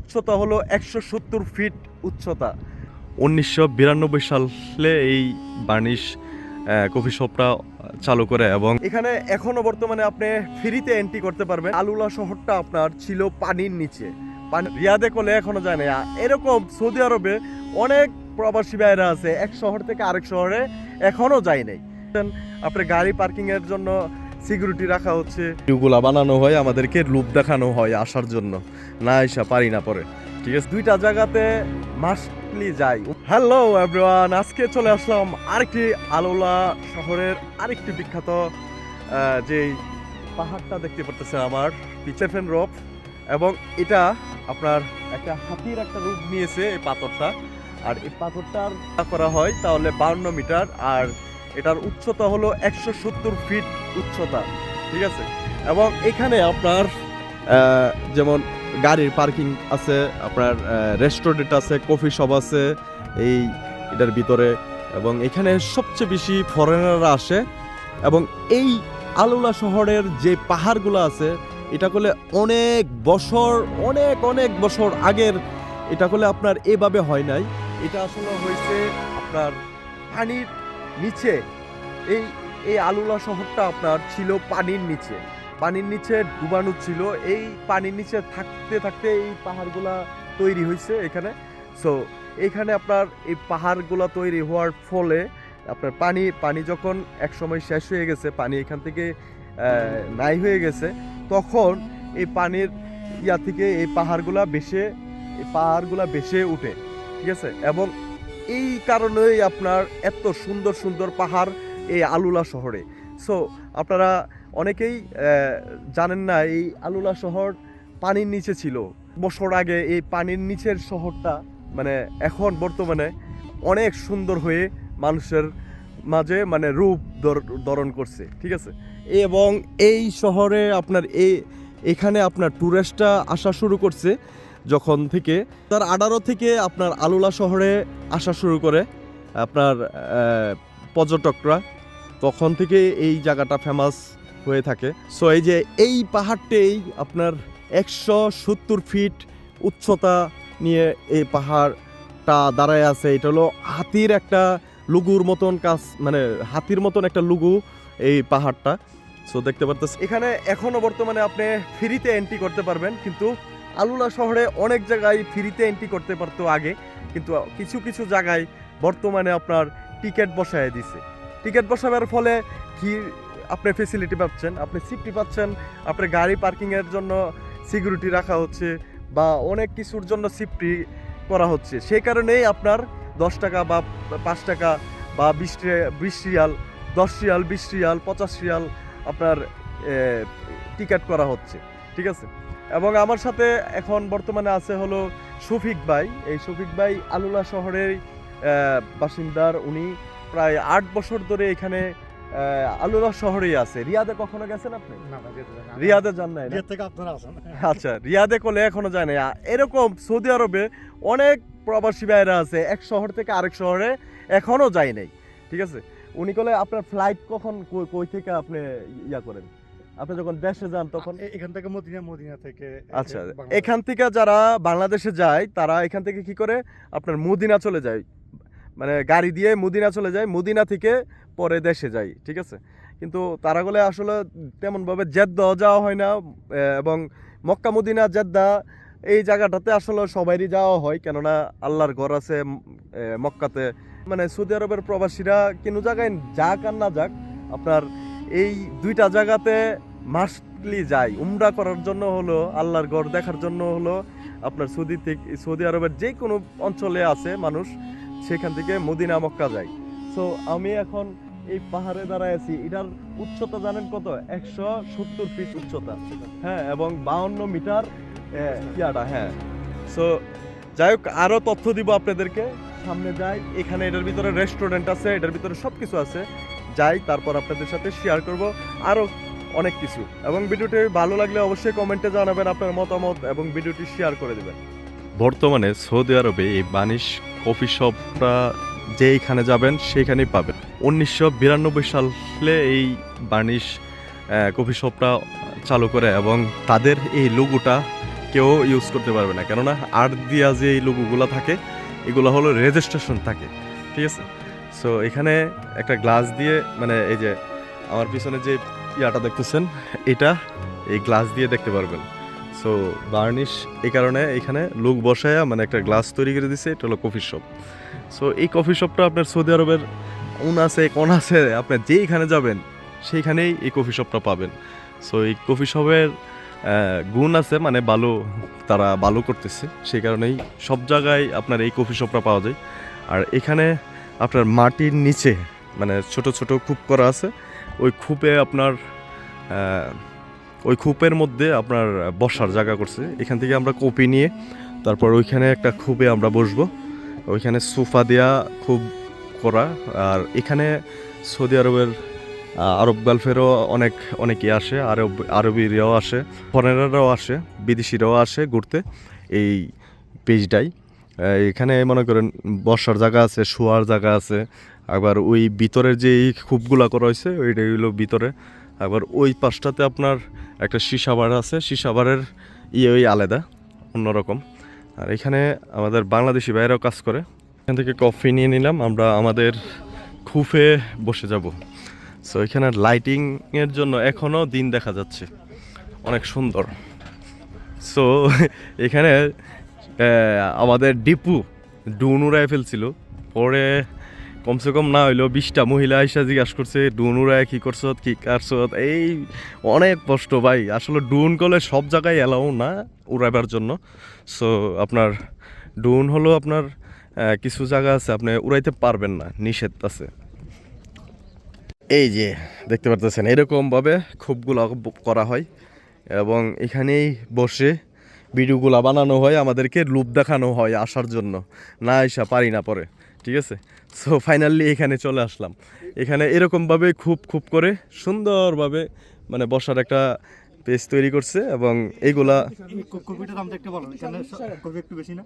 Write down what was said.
উচ্চতা হলো 170 ফিট উচ্চতা। 1992 সালে এই বার্নিশ কফি শপটা চালু করে এবং এখানে এখনো বর্তমানে আপনি ফ্রিতে এন্ট্রি করতে পারবেন। আলুলা শহরটা আপনার ছিল পানির নিচে, রিয়াদে কোলে এখনো যায় না। এরকম সৌদি আরবে অনেক প্রবাসী ভাইরা আছে, এক শহর থেকে আরেক শহরে এখনো যায় নাই। আপনার গাড়ি পার্কিং এর জন্য সিকিউরিটি রাখা হচ্ছে, এগুলা বানানো হয়, আমাদেরকে লুপ দেখানো হয় আসার জন্য, না এসা পারি না পরে। ঠিক আছে, দুইটা জায়গাতে মাস্টলি যাই। হ্যালো এভরিওয়ান, আজকে চলে আসলাম আরেকটি আলুলা শহরের আরেকটি বিখ্যাত যেই পাহাড়টা দেখতে পারতেছেন আমার পিচেফেন রক, এবং এটা আপনার একটা হাতির একটা রূপ নিয়েছে এই পাথরটা। আর এই পাথরটার করা হয় তাহলে 52 মিটার, আর এটার উচ্চতা হলো 170 ফিট উচ্চতা। ঠিক আছে, এবং এখানে আপনার যেমন গাড়ির পার্কিং আছে, আপনার রেস্টুরেন্ট আছে, কফি শপ আছে এই এটার ভিতরে, এবং এখানে সবচেয়ে বেশি ফরেনাররা আসে। এবং এই আলুলা শহরের যে পাহাড়গুলো আছে, এটা করলে অনেক বছর আগের, এটা করলে আপনার এভাবে হয় নাই। এটা আসলে হয়েছে আপনার পানির নিচে। এই আলুলা শহরটা আপনার ছিল পানির নিচে ডুবানো ছিল। এই পানির নিচে থাকতে থাকতে এই পাহাড়গুলা তৈরি হয়েছে এখানে। সো এইখানে আপনার এই পাহাড়গুলা তৈরি হওয়ার ফলে আপনার পানি যখন এক সময় শেষ হয়ে গেছে, পানি এখান থেকে নাই হয়ে গেছে, তখন এই পানির থেকে এই পাহাড়গুলা বেশে উঠে। ঠিক আছে, এবং এই কারণেই আপনার এত সুন্দর সুন্দর পাহাড় এই আলুলা শহরে। সো আপনারা অনেকেই জানেন না এই আলুলা শহর পানির নিচে ছিল। বছর আগে এই পানির নিচের শহরটা মানে এখন বর্তমানে অনেক সুন্দর হয়ে মানুষের মাঝে মানে রূপ ধারণ করছে। ঠিক আছে, এবং এই শহরে আপনার এখানে আপনার টুরিস্টরা আসা শুরু করছে যখন থেকে 2018 থেকে আপনার আলুলা শহরে আসা শুরু করে আপনার পর্যটকরা, তখন থেকে এই জায়গাটা ফেমাস হয়ে থাকে। সো এই যে এই পাহাড়টাই আপনার 170 ফিট উচ্চতা নিয়ে এই পাহাড়টা দাঁড়ায় আছে। এটা হলো হাতির একটা লুগুর মতন কাজ, মানে হাতির মতন একটা লুগু এই পাহাড়টা। সো দেখতে পারতেছেন এখানে এখনো বর্তমানে আপনি ফ্রিতে এন্ট্রি করতে পারবেন, কিন্তু আলুলা শহরে অনেক জায়গায় ফ্রিতে এন্ট্রি করতে পারতো আগে, কিন্তু কিছু কিছু জায়গায় বর্তমানে আপনার টিকিট বসায় দিছে। টিকিট বসাবার ফলে কি আপনি ফেসিলিটি পাচ্ছেন, আপনি সিফটি পাচ্ছেন, আপনার গাড়ি পার্কিংয়ের জন্য সিকিউরিটি রাখা হচ্ছে, বা অনেক কিছুর জন্য সিফটি করা হচ্ছে। সেই কারণেই আপনার 10 টাকা বা 5 টাকা বা 20 রিয়াল, 10 রিয়াল, 20 রিয়াল, 50 রিয়াল আপনার টিকিট করা হচ্ছে। ঠিক আছে, এবং আমার সাথে এখন বর্তমানে আছে হলো শফিক ভাই। এই শফিক ভাই আলুলা শহরের বাসিন্দার। উনি প্রায় 8 বছর ধরে এখানে আলুলা শহরেই আছে। রিয়াদে কখনো গেছেন আপনি? রিয়াদে যান নাই? আচ্ছা, রিয়াদে কোলে এখনো যায় না। এরকম সৌদি আরবে অনেক প্রবাসী ভাইরা আছে, এক শহর থেকে আরেক শহরে এখনো যায় নাই। ঠিক আছে, উনি বলে আপনার ফ্লাইট কখন কই থেকে আপনি ইয়া করেন, আপনি যখন দেশে যান তখন? এখান থেকে মদিনা থেকে। আচ্ছা, এখান থেকে যারা বাংলাদেশে যায় তারা এখান থেকে কি করে আপনার মদিনা চলে যায়, মানে গাড়ি দিয়ে মদিনা চলে যায়, মদিনা থেকে পরে দেশে যায়। ঠিক আছে, কিন্তু তারা বলে আসলে তেমনভাবে জেদ্দা যাওয়া হয় না, এবং মক্কা মদিনা জেদ্দা এই জায়গাটাতে আসলে সবারই যাওয়া হয়, কেননা আল্লাহর ঘর আছে মক্কাতে। মানে সৌদি আরবের প্রবাসীরা কোনো জায়গায় যাক আর না যাক, আপনার এই দুইটা জায়গাতে মাস্টলি যায়। উমরা করার জন্য হলো, আল্লাহর ঘর দেখার জন্য হলো, আপনার সৌদি আরবের যে কোনো অঞ্চলে আছে মানুষ, সেখান থেকে মদিনা মক্কা যায়। সো আমি এখন এই পাহাড়ে দাঁড়ায় আছি। এটার উচ্চতা জানেন কত? 170 ফিট উচ্চতা। হ্যাঁ, এবং 52 মিটার ইয়াটা। হ্যাঁ, সো যাই হোক, আরও তথ্য দিব আপনাদেরকে। সামনে যাই, এখানে এটার ভিতরে রেস্টুরেন্ট আছে, এটার ভিতরে সব কিছু আছে। যাই, তারপর আপনাদের সাথে শেয়ার করব আরও অনেক কিছু। এবং ভিডিওটি ভালো লাগলে অবশ্যই কমেন্টে জানাবেন আপনার মতামত, এবং ভিডিওটি শেয়ার করে দেবেন। বর্তমানে সৌদি আরবে এই বানিশ কফি শপটা যেইখানে যাবেন সেখানেই পাবেন। 1992 সালে এই বার্নিশ কফি শপটা চালু করে, এবং তাদের এই লোগোটা কেউ ইউজ করতে পারবে না, কেননা আর্ট দিয়া যে এই লোগোগুলো থাকে এগুলো হলো রেজিস্ট্রেশন থাকে, ঠিক আছে। সো এখানে একটা গ্লাস দিয়ে, মানে এই যে আমার পিছনে যে ইয়াটা দেখতেছেন এটা এই গ্লাস দিয়ে দেখতে পারবেন। সো বার্নিশ এই কারণে এখানে লোক বসায়া মানে একটা গ্লাস তৈরি করে দিছে, এটা হলো কফি শপ। সো এই কফি শপটা আপনার সৌদি আরবের আছে কোন আছে, আপনি যেইখানে যাবেন সেইখানেই এই কফি শপটা পাবেন। সো এই কফি শপের গুণ আছে, মানে ভালো, তারা ভালো করতেছে, সেই কারণেই সব জায়গায় আপনার এই কফি শপটা পাওয়া যায়। আর এখানে আপনার মাটির নিচে মানে ছোট ছোট কূপ করা আছে, ওই কূপে আপনার ওই কূপের মধ্যে আপনার বসার জায়গা করছে। এখান থেকে আমরা কপি নিয়ে তারপর ওইখানে একটা কূপে আমরা বসবো, ওইখানে সোফা দেওয়া খুব করা। আর এখানে সৌদি আরবের আরব গালফেরও অনেকেই আসে, আরবিরাও আসে, ফরেনাররাও আসে, বিদেশিরাও আসে ঘুরতে এই পেজটাই। এখানে মনে করেন বসার জায়গা আছে, শোয়ার জায়গা আছে, আবার ওই ভিতরের যে এই কূপগুলা করা হয়েছে ওইটাই হলো ভিতরে। আবার ওই পাশটাতে আপনার একটা সীসাবার আছে, সীসাবারের ওই আলাদা অন্যরকম। আর এখানে আমাদের বাংলাদেশি ভাইরাও কাজ করে। এখান থেকে কফি নিয়ে নিলাম, আমরা আমাদের কূপে বসে যাব। সো এখানে লাইটিংয়ের জন্য এখনও দিন দেখা যাচ্ছে, অনেক সুন্দর। সো এখানে আমাদের ডিপু ডুন উড়ায় ফেলছিল, পরে কমসে কম না হইলেও 20টা মহিলা আইসা জিজ্ঞাসা করছে ডুন উড়ায় কী করছত কী কাটছত। এই অনেক কষ্ট ভাই, আসলে ডুন করলে সব জায়গায় এলাও না উড়াবার জন্য। সো আপনার ডুন হলো আপনার কিছু জায়গা আছে আপনি উড়াইতে পারবেন না, নিষেধ আছে। এই যে দেখতে পারতেছেন এরকমভাবে খুবগুলো করা হয় এবং এখানেই বসে ভিডিওগুলো বানানো হয়, আমাদেরকে লুপ দেখানো হয় আসার জন্য, না আইসা পারি না পরে, ঠিক আছে। সো ফাইনালি এখানে চলে আসলাম। এখানে এরকমভাবে খুব করে সুন্দরভাবে মানে বসার একটা পেজ তৈরি করছে এবং এইগুলা কপিটার দামটা একটু বলো, এখানে কপি একটু বেশি না?